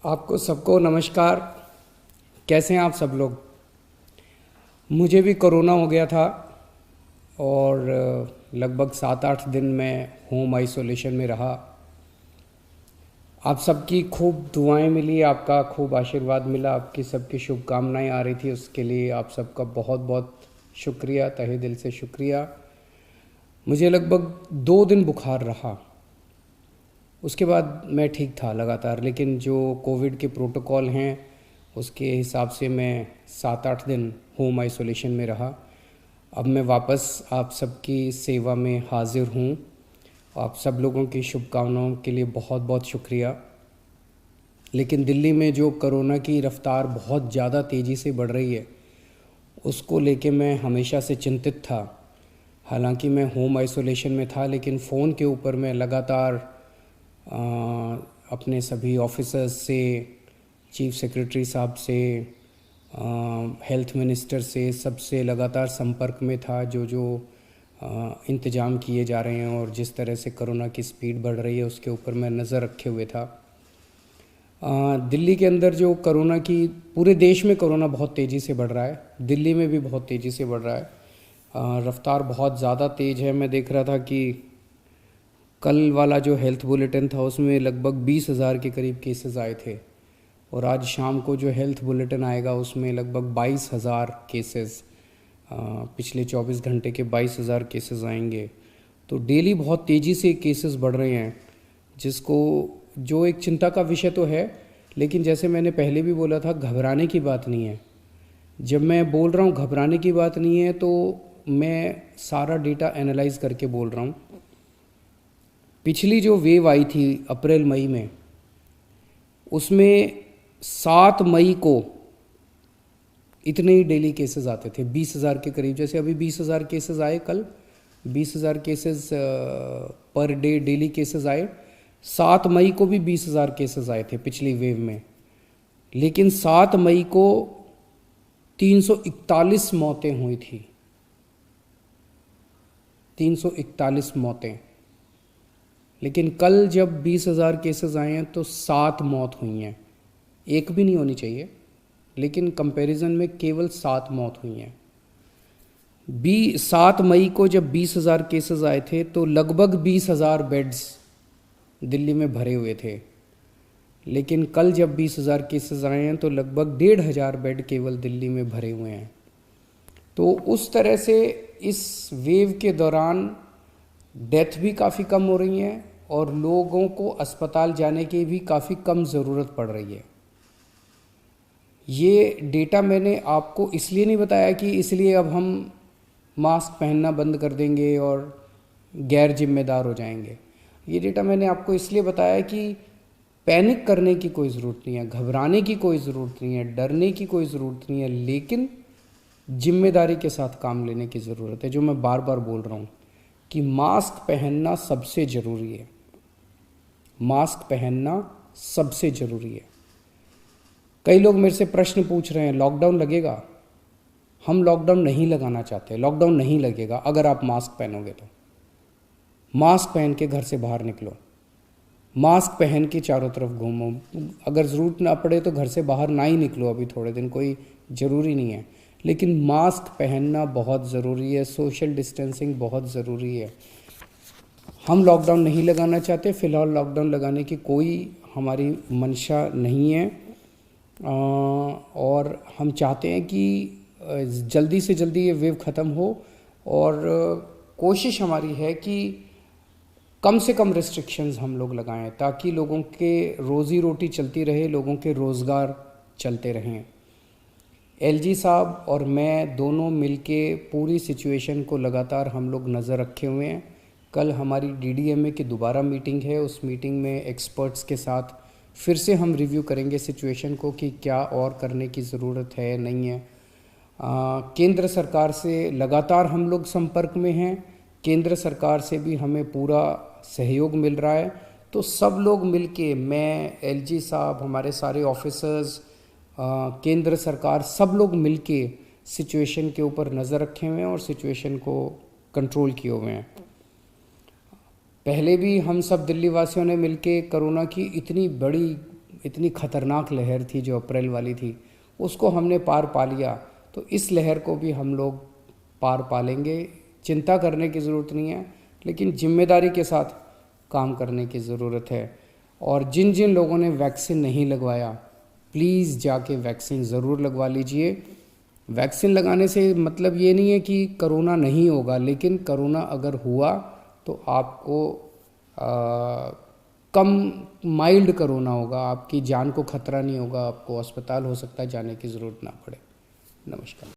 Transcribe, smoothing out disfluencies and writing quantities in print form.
आपको सबको नमस्कार। कैसे हैं आप सब लोग? मुझे भी कोरोना हो गया था और लगभग 7-8 दिन मैं होम आइसोलेशन में रहा। आप सबकी खूब दुआएं मिली, आपका खूब आशीर्वाद मिला, आपकी सबकी शुभकामनाएं आ रही थी, उसके लिए आप सबका बहुत बहुत शुक्रिया, तहे दिल से शुक्रिया। मुझे लगभग 2 दिन बुखार रहा, उसके बाद मैं ठीक था लगातार, लेकिन जो कोविड के प्रोटोकॉल हैं उसके हिसाब से मैं 7-8 दिन होम आइसोलेशन में रहा। अब मैं वापस आप सबकी सेवा में हाजिर हूँ। आप सब लोगों की शुभकामनाओं के लिए बहुत बहुत शुक्रिया। लेकिन दिल्ली में जो कोरोना की रफ़्तार बहुत ज़्यादा तेज़ी से बढ़ रही है, उसको लेके मैं हमेशा से चिंतित था। हालांकि मैं होम आइसोलेशन में था, लेकिन फ़ोन के ऊपर मैं लगातार अपने सभी ऑफिसर्स से, चीफ सेक्रेटरी साहब से, हेल्थ मिनिस्टर से, सबसे लगातार संपर्क में था। जो जो इंतज़ाम किए जा रहे हैं और जिस तरह से कोरोना की स्पीड बढ़ रही है उसके ऊपर मैं नज़र रखे हुए था। दिल्ली के अंदर जो कोरोना की, पूरे देश में कोरोना बहुत तेज़ी से बढ़ रहा है, दिल्ली में भी बहुत तेज़ी से बढ़ रहा है। रफ़्तार बहुत ज़्यादा तेज़ है। मैं देख रहा था कि कल वाला जो हेल्थ बुलेटिन था उसमें लगभग 20,000 के करीब केसेस आए थे, और आज शाम को जो हेल्थ बुलेटिन आएगा उसमें लगभग 22,000 केसेस, पिछले 24 घंटे के 22,000 केसेस आएंगे। तो डेली बहुत तेज़ी से केसेस बढ़ रहे हैं, जिसको जो एक चिंता का विषय तो है, लेकिन जैसे मैंने पहले भी बोला था, घबराने की बात नहीं है। जब मैं बोल रहा हूँ घबराने की बात नहीं है, तो मैं सारा डेटा एनालाइज करके बोल रहा हूँ। पिछली जो वेव आई थी अप्रैल मई में, उसमें 7 मई को इतने ही डेली केसेस आते थे, 20,000 के करीब। जैसे अभी 20,000 केसेस आए, कल 20,000 cases per day daily cases आए। 7 मई को भी 20,000 केसेस आए थे पिछली वेव में, लेकिन 7 मई को 341 मौतें हुई थी। 341 मौतें। लेकिन कल जब 20,000 केसेस आए हैं तो 7 मौत हुई हैं। एक भी नहीं होनी चाहिए, लेकिन कंपैरिजन में केवल 7 मौत हुई हैं। 7 मई को जब 20,000 केसेस आए थे तो लगभग 20,000 बेड्स दिल्ली में भरे हुए थे, लेकिन कल जब 20,000 केसेस आए हैं तो लगभग 1,500 बेड केवल दिल्ली में भरे हुए हैं। तो उस तरह से इस वेव के दौरान डेथ भी काफ़ी कम हो रही हैं और लोगों को अस्पताल जाने की भी काफ़ी कम ज़रूरत पड़ रही है। ये डेटा मैंने आपको इसलिए नहीं बताया कि इसलिए अब हम मास्क पहनना बंद कर देंगे और गैर जिम्मेदार हो जाएंगे। ये डेटा मैंने आपको इसलिए बताया कि पैनिक करने की कोई ज़रूरत नहीं है, घबराने की कोई ज़रूरत नहीं है, डरने की कोई ज़रूरत नहीं है, लेकिन जिम्मेदारी के साथ काम लेने की ज़रूरत है। जो मैं बार बार बोल रहा हूँ कि मास्क पहनना सबसे ज़रूरी है। मास्क पहनना सबसे ज़रूरी है। कई लोग मेरे से प्रश्न पूछ रहे हैं, लॉकडाउन लगेगा? हम लॉकडाउन नहीं लगाना चाहते। लॉकडाउन नहीं लगेगा अगर आप मास्क पहनोगे तो। मास्क पहन के घर से बाहर निकलो, मास्क पहन के चारों तरफ घूमो। अगर ज़रूरत ना पड़े तो घर से बाहर ना ही निकलो, अभी थोड़े दिन कोई ज़रूरी नहीं है, लेकिन मास्क पहनना बहुत ज़रूरी है। सोशल डिस्टेंसिंग बहुत ज़रूरी है। हम लॉकडाउन नहीं लगाना चाहते, फ़िलहाल लॉकडाउन लगाने की कोई हमारी मंशा नहीं है, और हम चाहते हैं कि जल्दी से जल्दी ये वेव ख़त्म हो, और कोशिश हमारी है कि कम से कम रिस्ट्रिक्शंस हम लोग लगाएं, ताकि लोगों के रोज़ी रोटी चलती रहे, लोगों के रोज़गार चलते रहें। एलजी साहब और मैं दोनों मिलके पूरी सिचुएशन को लगातार हम लोग नज़र रखे हुए हैं। कल हमारी डीडीएमए की दोबारा मीटिंग है। उस मीटिंग में एक्सपर्ट्स के साथ फिर से हम रिव्यू करेंगे सिचुएशन को कि क्या और करने की ज़रूरत है, नहीं है। केंद्र सरकार से लगातार हम लोग संपर्क में हैं। केंद्र सरकार से भी हमें पूरा सहयोग मिल रहा है। तो सब लोग मिलके, मैं, एलजी साहब, हमारे सारे ऑफिसर्स, केंद्र सरकार, सब लोग मिलके सिचुएशन के ऊपर नज़र रखे हुए हैं और सिचुएशन को कंट्रोल किए हुए हैं। पहले भी हम सब दिल्ली वासियों ने मिलके कोरोना की इतनी बड़ी इतनी खतरनाक लहर थी जो अप्रैल वाली थी, उसको हमने पार पा लिया, तो इस लहर को भी हम लोग पार पा लेंगे। चिंता करने की ज़रूरत नहीं है, लेकिन जिम्मेदारी के साथ काम करने की ज़रूरत है। और जिन जिन लोगों ने वैक्सीन नहीं लगवाया, प्लीज़ जाके वैक्सीन ज़रूर लगवा लीजिए। वैक्सीन लगाने से मतलब ये नहीं है कि कोरोना नहीं होगा, लेकिन कोरोना अगर हुआ तो आपको कम माइल्ड कोरोना होगा, आपकी जान को खतरा नहीं होगा, आपको अस्पताल हो सकता है जाने की ज़रूरत ना पड़े। नमस्कार।